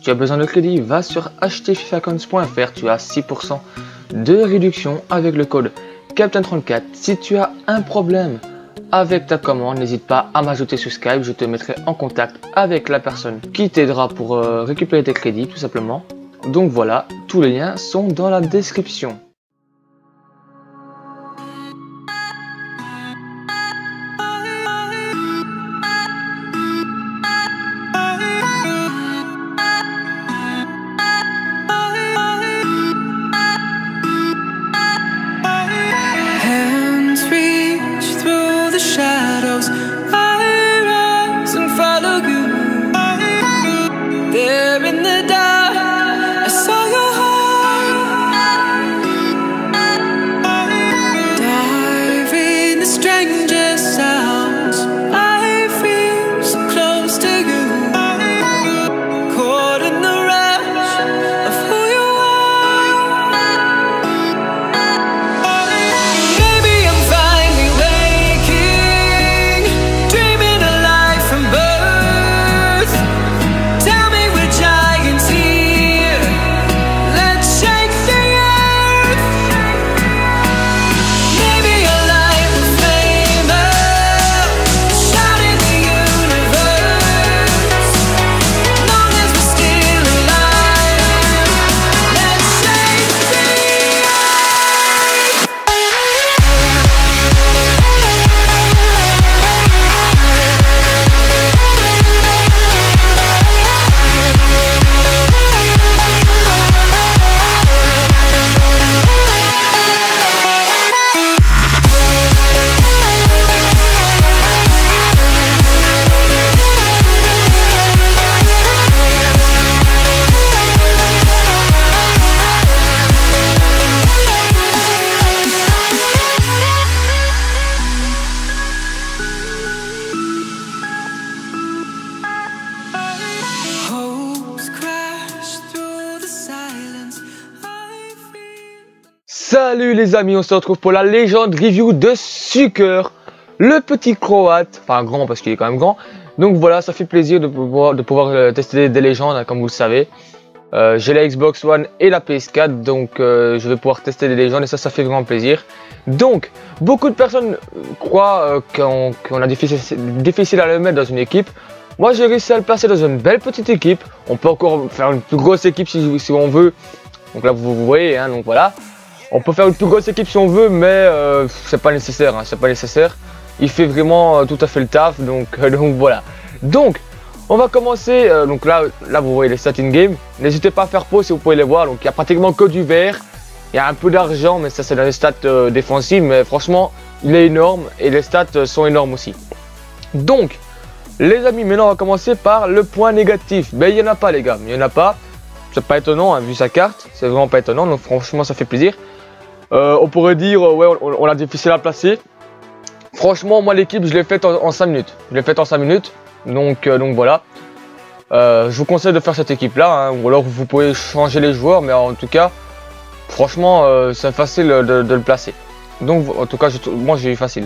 tu as besoin de crédit, va sur acheterfifacoins.fr, tu as 6% de réduction avec le code Captain34. Si tu as un problème avec ta commande, n'hésite pas à m'ajouter sur Skype, je te mettrai en contact avec la personne qui t'aidera pour récupérer tes crédits tout simplement. Donc voilà, tous les liens sont dans la description. Salut les amis, on se retrouve pour la légende review de Sucker, le petit croate, enfin grand parce qu'il est quand même grand. Donc voilà, ça fait plaisir de pouvoir tester des légendes, hein, comme vous le savez. J'ai la Xbox One et la PS4, donc je vais pouvoir tester des légendes et ça fait vraiment plaisir. Donc, beaucoup de personnes croient qu'on a difficile à le mettre dans une équipe. Moi j'ai réussi à le placer dans une belle petite équipe. On peut encore faire une plus grosse équipe si on veut. Donc là vous voyez, hein, donc voilà. On peut faire une plus grosse équipe si on veut, mais c'est pas nécessaire, hein, c'est pas nécessaire. Il fait vraiment tout à fait le taf, donc voilà. Donc, on va commencer. Donc là vous voyez les stats in game. N'hésitez pas à faire pause si vous pouvez les voir. Donc il y a pratiquement que du vert. Il y a un peu d'argent, mais ça c'est dans les stats défensives. Mais franchement, il est énorme et les stats sont énormes aussi. Donc, les amis, maintenant on va commencer par le point négatif. Mais il n'y en a pas les gars, il n'y en a pas. C'est pas étonnant, hein, vu sa carte, c'est vraiment pas étonnant. Donc franchement, ça fait plaisir. On pourrait dire, ouais, on a difficile à placer. Franchement, moi, l'équipe, je l'ai faite en 5 minutes. Je l'ai faite en 5 minutes. Donc voilà. Je vous conseille de faire cette équipe-là. Hein, ou alors, vous pouvez changer les joueurs. Mais en tout cas, franchement, c'est facile de le placer. Donc, en tout cas, moi, j'ai eu facile.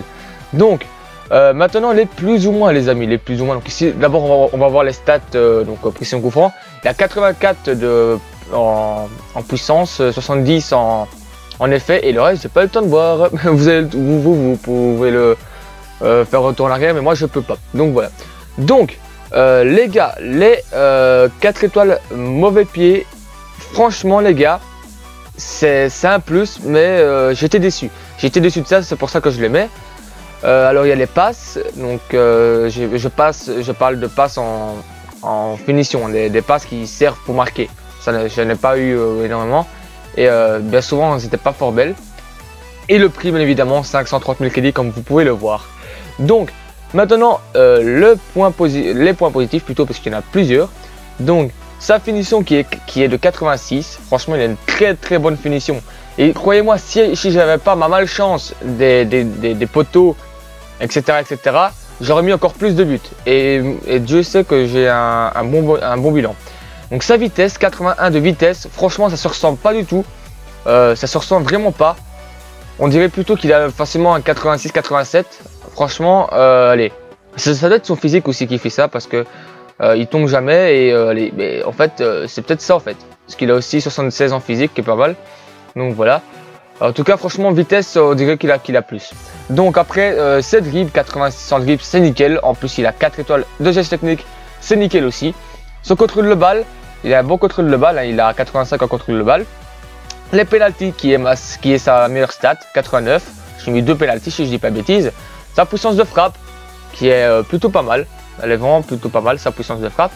Donc, maintenant, les plus ou moins, les amis. Les plus ou moins. Donc, ici, d'abord, on va voir les stats. Donc, pression coup franc. Il y a 84 en puissance, 70 en effet, et le reste, j'ai pas le temps de voir. Vous pouvez le faire retour en arrière, mais moi je peux pas. Donc voilà. Donc les gars, les 4 étoiles mauvais pied, franchement les gars, c'est un plus, mais j'étais déçu. J'étais déçu de ça, c'est pour ça que je les mets. Alors il y a les passes, donc je parle de passes en finition, des passes qui servent pour marquer. Ça, je n'ai pas eu énormément. Et bien souvent, elles n'étaient pas fort belles. Et le prix, bien évidemment, 530 000 crédits, comme vous pouvez le voir. Donc, maintenant, les points positifs, plutôt, parce qu'il y en a plusieurs. Donc, sa finition qui est de 86. Franchement, il a une très très bonne finition. Et croyez-moi, si j'avais pas ma malchance des poteaux, etc., j'aurais mis encore plus de buts. Et Dieu sait que j'ai un bon bilan. Donc sa vitesse, 81 de vitesse, franchement ça se ressemble pas du tout. Ça se ressemble vraiment pas. On dirait plutôt qu'il a facilement un 86-87. Franchement, allez. Ça doit être son physique aussi qui fait ça parce que il tombe jamais et mais en fait c'est peut-être ça en fait. Parce qu'il a aussi 76 en physique qui est pas mal. Donc voilà. En tout cas franchement vitesse on dirait qu'il a plus. Donc après 7 dribbles, 86 en dribbles c'est nickel. En plus il a 4 étoiles de geste technique, c'est nickel aussi. Son contrôle de balle, il a un bon contrôle de balle, hein, il a 85 en contrôle de balle. Les pénaltys qui est sa meilleure stat, 89. J'ai mis 2 pénaltys si je dis pas de bêtises. Sa puissance de frappe qui est plutôt pas mal. Elle est vraiment plutôt pas mal sa puissance de frappe.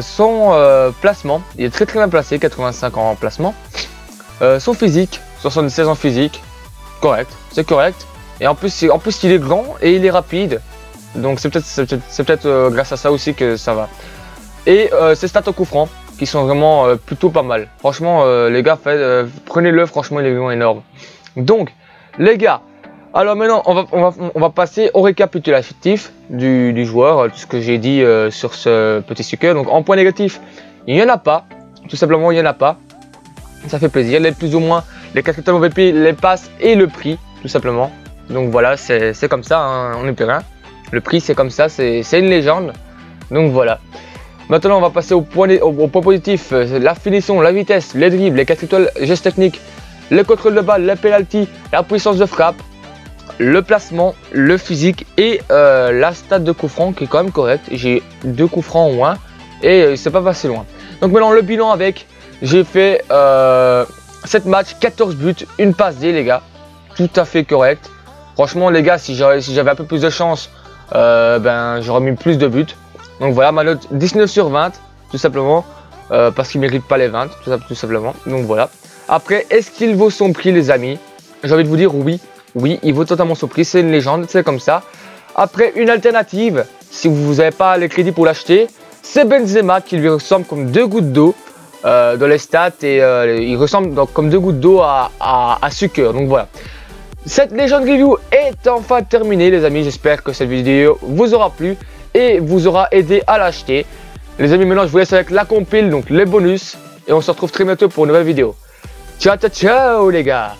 Son placement, il est très bien placé, 85 en placement. Son physique, 76 en physique, correct, c'est correct. Et en plus il est grand et il est rapide. Donc c'est peut-être grâce à ça aussi que ça va. Et ses stats au coup franc qui sont vraiment plutôt pas mal. Franchement les gars, prenez-le, franchement il est vraiment énorme. Donc les gars, alors maintenant on va passer au récapitulatif du joueur, tout ce que j'ai dit sur ce petit sucker. Donc en point négatif, il n'y en a pas, tout simplement il n'y en a pas. Ça fait plaisir, les plus ou moins, les 4 étoiles MVP, les passes et le prix, tout simplement. Donc voilà, c'est comme ça, hein, on n'est plus rien. Le prix c'est comme ça, c'est une légende. Donc voilà. Maintenant on va passer au point positif, la finition, la vitesse, les dribbles, les 4 étoiles, gestes techniques, le contrôle de balle, les penalty, la puissance de frappe, le placement, le physique et la stat de coup franc qui est quand même correct. J'ai 2 coups francs au moins et c'est pas passé loin. Donc maintenant le bilan avec, j'ai fait 7 matchs, 14 buts, une passe D les gars, tout à fait correct. Franchement les gars, si j'avais un peu plus de chance, ben j'aurais mis plus de buts. Donc voilà, ma note 19 sur 20, tout simplement, parce qu'il ne mérite pas les 20, tout simplement. Donc voilà. Après, est-ce qu'il vaut son prix, les amis? J'ai envie de vous dire oui. Oui, il vaut totalement son prix, c'est une légende, c'est comme ça. Après, une alternative, si vous n'avez pas les crédits pour l'acheter, c'est Benzema qui lui ressemble comme 2 gouttes d'eau dans les stats. Et il ressemble donc comme 2 gouttes d'eau à Sucker. Donc voilà. Cette légende review est enfin terminée, les amis. J'espère que cette vidéo vous aura plu et vous aura aidé à l'acheter. Les amis, maintenant je vous laisse avec la compile, donc les bonus. Et on se retrouve très bientôt pour une nouvelle vidéo. Ciao, ciao, ciao les gars!